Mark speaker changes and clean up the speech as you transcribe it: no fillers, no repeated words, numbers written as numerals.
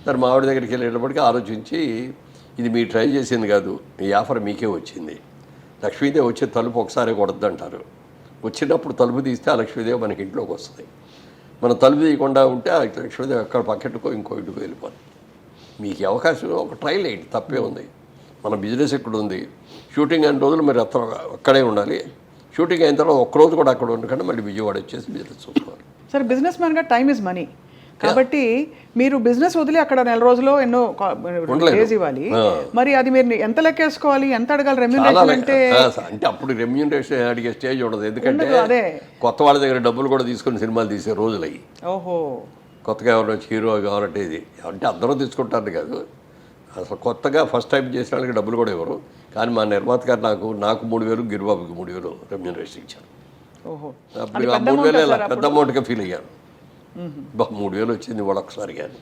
Speaker 1: మరి మా ఆవిడ దగ్గరికి వెళ్ళేటప్పటికి ఆలోచించి ఇది మీరు ట్రై చేసింది కాదు, ఈ ఆఫర్ మీకే వచ్చింది. లక్ష్మీదేవి వచ్చే తలుపు ఒకసారి కొడద్దంటారు. వచ్చినప్పుడు తలుపు తీస్తే ఆ లక్ష్మీదేవి మనకి ఇంట్లోకి వస్తుంది. మనం తలుపు తీయకుండా ఉంటే ఆ లక్ష్మీదేవి ఎక్కడ పక్కెట్టుకో ఇంకో ఇంటికి వెళ్ళిపోతుంది. మీకు ఈ అవకాశం ఒక ట్రైల్ వేయండి, తప్పే ఉంది. మన బిజినెస్ ఇక్కడ ఉంది, షూటింగ్ అయిన రోజులు మీరు అక్కడే ఉండాలి. షూటింగ్ అయిన తర్వాత ఒక్కరోజు కూడా అక్కడ ఉండకుండా మళ్ళీ విజయవాడ వచ్చేసి బిజినెస్ చూసుకోవాలి.
Speaker 2: సరే, బిజినెస్ మ్యాన్గా టైమ్ ఇస్ మనీ కాబట్టి మీరు బిజినెస్ వదిలి అక్కడ నెల రోజుల్లో ఎన్నో డేస్ ఇవ్వాలి. మరి అది మీరు ఎంత లెక్కేసుకోవాలి, ఎంత అడగాలి రెమ్యూనరేషన్ అంటే?
Speaker 1: అంటే అప్పుడు రెమ్యూనరేషన్ అడిగే స్టేజ్ ఉండదు, ఎందుకంటే కొత్త వాళ్ళ దగ్గర డబ్బులు కూడా తీసుకొని సినిమాలు తీసే రోజులు అయ్యి.
Speaker 2: ఓహో,
Speaker 1: కొత్తగా ఎవరైనా హీరో కావాలంటే ఇది అంటే అందరూ తీసుకుంటారు కాదు, అసలు కొత్తగా ఫస్ట్ టైం చేసిన వాళ్ళకి డబ్బులు కూడా ఇవ్వరు. కానీ మా నిర్మాత గారు నాకు 3,000, గిరిబాబుకి 3,000 రెమ్యూనరేషన్ ఇచ్చారు.
Speaker 2: ఓహో,
Speaker 1: అప్పుడు 3,000 పెద్ద అమౌంట్గా ఫీల్ అయ్యాను. 3,000 వచ్చింది వాళ్ళు ఒకసారి కానీ.